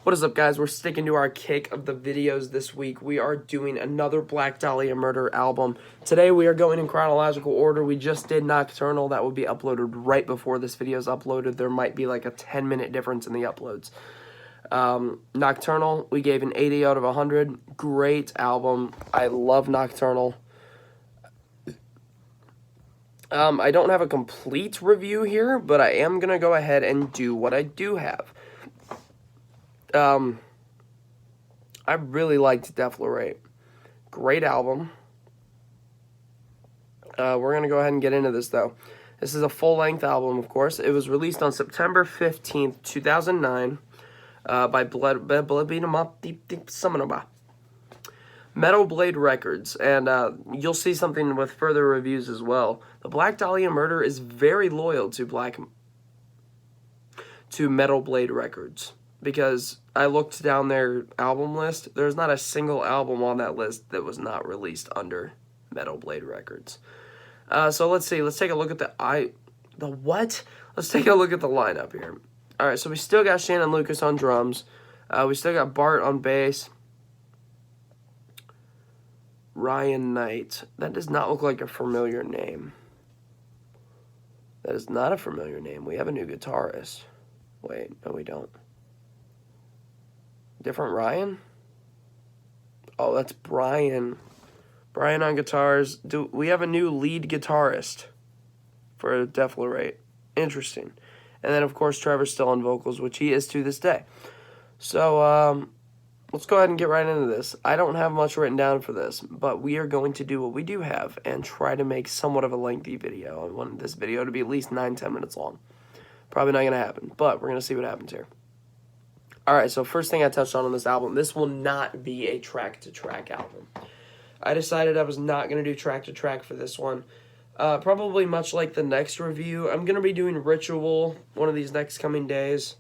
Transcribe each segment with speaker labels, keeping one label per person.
Speaker 1: What is up, guys? We're sticking to our kick of the videos this week. We are doing another Black Dahlia Murder album. Today we are going in chronological order. We just did Nocturnal. That will be uploaded right before this video is uploaded. There might be like a 10-minute difference in the uploads. Nocturnal, we gave an 80 out of 100. Great album. I love Nocturnal. I don't have a complete review here, but I am going to go ahead and do what I do have. I really liked Deflorate. Great album. We're going to go ahead and get into this, though. This is a full-length album, of course. It was released on September 15th, 2009, by Metal Blade Records, and you'll see something with further reviews as well. The Black Dahlia Murder is very loyal to Metal Blade Records, because I looked down their album list. There's not a single album on that list that was not released under Metal Blade Records. So let's see. Let's take a look at Let's take a look at the lineup here. All right, so we still got Shannon Lucas on drums. We still got Bart on bass. Ryan Knight. That does not look like a familiar name. That is not a familiar name. We have a new guitarist. Wait, no we don't. Different Ryan? Oh, that's Brian. Brian on guitars. We have a new lead guitarist for Deflorate. Interesting. And then, of course, Trevor's still on vocals, which he is to this day. So, let's go ahead and get right into this. I don't have much written down for this, but we are going to do what we do have and try to make somewhat of a lengthy video. I want this video to be at least 9-10 minutes long. Probably not going to happen, but we're going to see what happens here. Alright, so first thing I touched on this album, this will not be a track-to-track album. I decided I was not going to do track-to-track for this one. Probably much like the next review, I'm going to be doing Ritual one of these next coming days.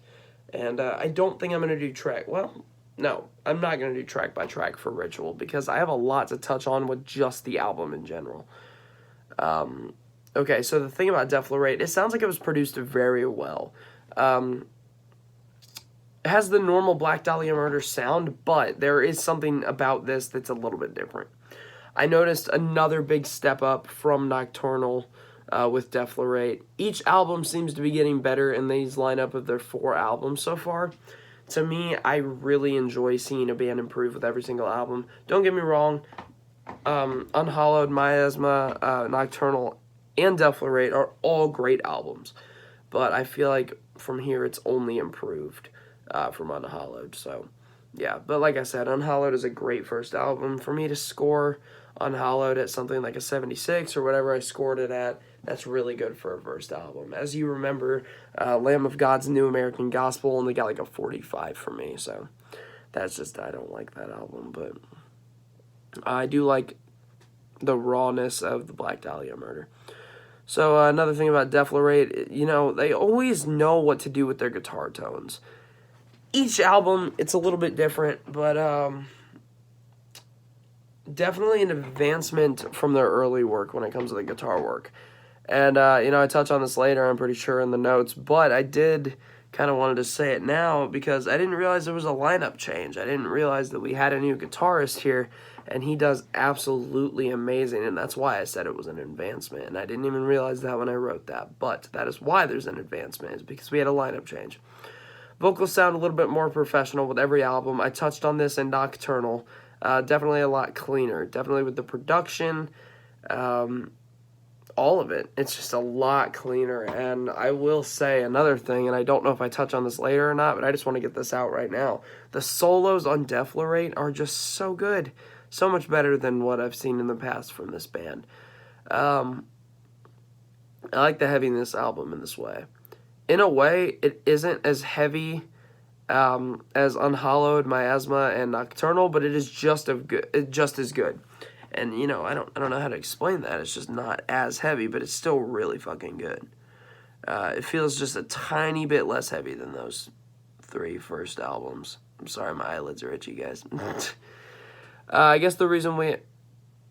Speaker 1: And I don't think I'm going to do track. Well, no, I'm not going to do track-by-track for Ritual because I have a lot to touch on with just the album in general. Okay, so the thing about Deflorate, it sounds like it was produced very well. It has the normal Black Dahlia Murder sound, but there is something about this that's a little bit different. I noticed another big step up from Nocturnal with Deflorate. Each album seems to be getting better in these lineup of their 4 albums so far. To me, I really enjoy seeing a band improve with every single album. Don't get me wrong, Unhallowed, Miasma, Nocturnal, and Deflorate are all great albums. But I feel like from here it's only improved. From Unhallowed, so yeah, but like I said, Unhallowed is a great first album. For me to score Unhallowed at something like a 76 or whatever I scored it at, that's really good for a first album. As you remember, Lamb of God's New American Gospel only got like a 45 for me, so that's just, I don't like that album, but I do like the rawness of the Black Dahlia Murder. So another thing about Deflorate, you know, they always know what to do with their guitar tones. Each album, it's a little bit different, but definitely an advancement from their early work when it comes to the guitar work. And, you know, I touch on this later, I'm pretty sure, in the notes, but I did kind of wanted to say it now because I didn't realize there was a lineup change. I didn't realize that we had a new guitarist here, and he does absolutely amazing, and that's why I said it was an advancement, and I didn't even realize that when I wrote that, but that is why there's an advancement, is because we had a lineup change. Vocals sound a little bit more professional with every album. I touched on this in Nocturnal. Definitely a lot cleaner. Definitely with the production, all of it. It's just a lot cleaner. And I will say another thing, and I don't know if I touch on this later or not, but I just want to get this out right now. The solos on Deflorate are just so good. So much better than what I've seen in the past from this band. I like the heaviness album in this way. In a way, it isn't as heavy as Unhallowed, Miasma, and Nocturnal, but it is just as good. And you know, I don't know how to explain that. It's just not as heavy, but it's still really fucking good. It feels just a tiny bit less heavy than those 3 first albums. I'm sorry, my eyelids are itchy, guys. I guess the reason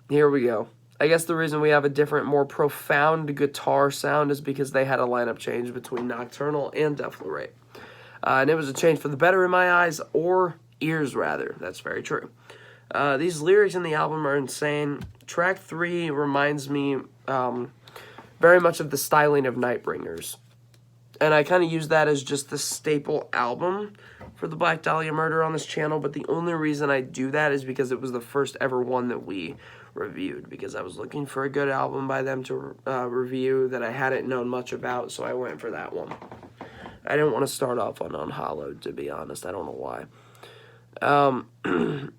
Speaker 1: here we go. I guess the reason we have a different, more profound guitar sound is because they had a lineup change between Nocturnal and Deflorate. And it was a change for the better in my eyes, or ears rather. That's very true. These lyrics in the album are insane. Track 3 reminds me very much of the styling of Nightbringers. And I kind of use that as just the staple album for the Black Dahlia Murder on this channel, but the only reason I do that is because it was the first ever one that we reviewed, because I was looking for a good album by them to review that I hadn't known much about, so I went for that one. I didn't want to start off on Unhallowed, to be honest. I don't know why.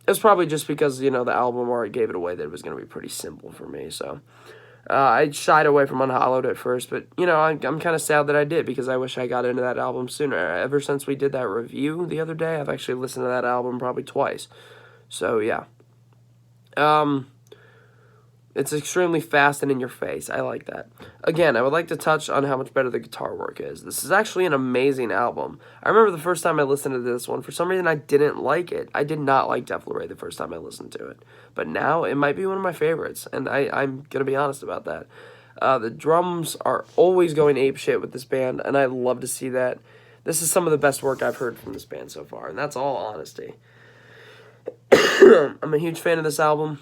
Speaker 1: It's probably just because, you know, the album art gave it away that it was going to be pretty simple for me, so... I shied away from Unhallowed at first, but, you know, I'm kind of sad that I did, because I wish I got into that album sooner. Ever since we did that review the other day, I've actually listened to that album probably twice. So, yeah. It's extremely fast and in your face. I like that. Again, I would like to touch on how much better the guitar work is. This is actually an amazing album. I remember the first time I listened to this one, for some reason I didn't like it. I did not like Deflorate the first time I listened to it. But now it might be one of my favorites, and I'm going to be honest about that. The drums are always going apeshit with this band, and I love to see that. This is some of the best work I've heard from this band so far, and that's all honesty. I'm a huge fan of this album.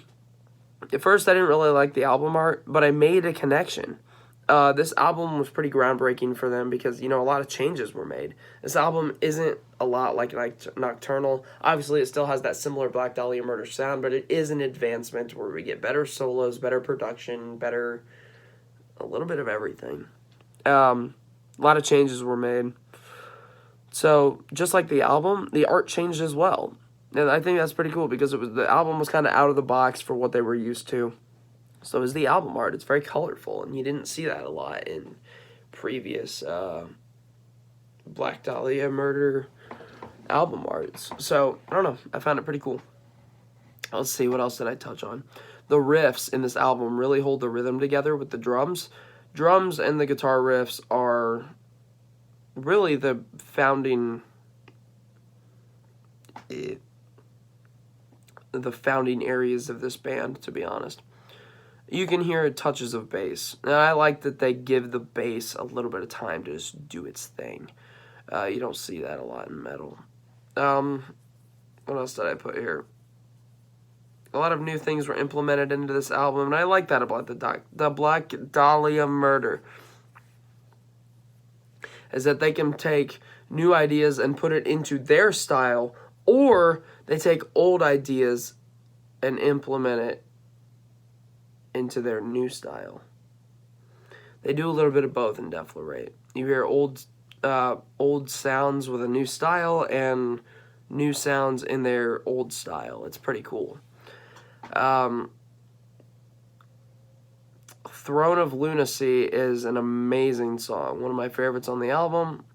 Speaker 1: At first, I didn't really like the album art, but I made a connection. This album was pretty groundbreaking for them because, you know, a lot of changes were made. This album isn't a lot like Nocturnal. Obviously, it still has that similar Black Dahlia Murder sound, but it is an advancement where we get better solos, better production, better... a little bit of everything. A lot of changes were made. So, just like the album, the art changed as well. And I think that's pretty cool because the album was kind of out of the box for what they were used to. So is the album art. It's very colorful, and you didn't see that a lot in previous Black Dahlia Murder album arts. So, I don't know. I found it pretty cool. Let's see, what else did I touch on? The riffs in this album really hold the rhythm together with the drums. Drums and the guitar riffs are really the founding areas of this band, to be honest. You can hear touches of bass, and I like that they give the bass a little bit of time to just do its thing. You don't see that a lot in metal. What else did I put here? A lot of new things were implemented into this album, and I like that about the Black Dahlia Murder. Is that they can take new ideas and put it into their style, or they take old ideas and implement it into their new style. They do a little bit of both in Deflorate. You hear old sounds with a new style and new sounds in their old style. It's pretty cool. Throne of Lunacy is an amazing song. One of my favorites on the album.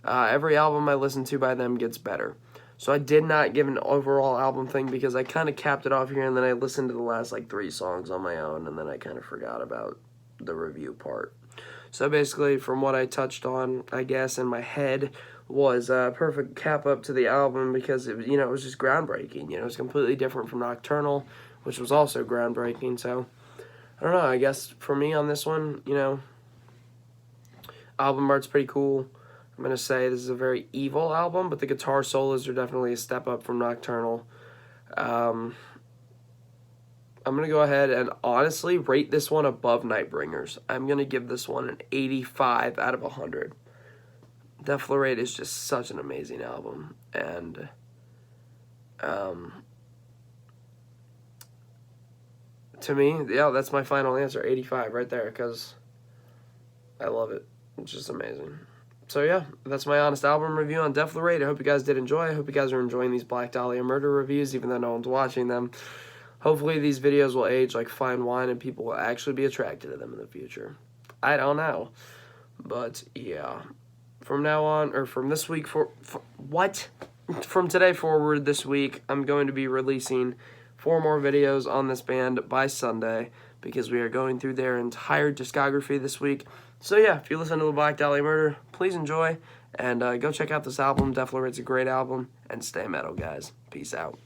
Speaker 1: Every album I listen to by them gets better. So I did not give an overall album thing because I kind of capped it off here, and then I listened to the last like 3 songs on my own, and then I kind of forgot about the review part. So basically, from what I touched on, I guess, in my head, was a perfect cap up to the album because it was just groundbreaking. You know, it was completely different from Nocturnal, which was also groundbreaking. So I don't know. I guess for me on this one, you know, album art's pretty cool. I'm going to say this is a very evil album, but the guitar solos are definitely a step up from Nocturnal. I'm going to go ahead and honestly rate this one above Nightbringers. I'm going to give this one an 85 out of 100. Deflorate is just such an amazing album. And to me, yeah, that's my final answer, 85 right there, because I love it. It's just amazing. So yeah, that's my honest album review on Deflorate. I hope you guys did enjoy. I hope you guys are enjoying these Black Dahlia Murder reviews, even though no one's watching them. Hopefully these videos will age like fine wine and people will actually be attracted to them in the future. I don't know. But yeah. From now on, or from this week, from today forward this week, I'm going to be releasing 4 more videos on this band by Sunday, because we are going through their entire discography this week. So yeah, if you listen to the Black Dahlia Murder, please enjoy, and go check out this album. Deflorate's a great album, and stay metal, guys. Peace out.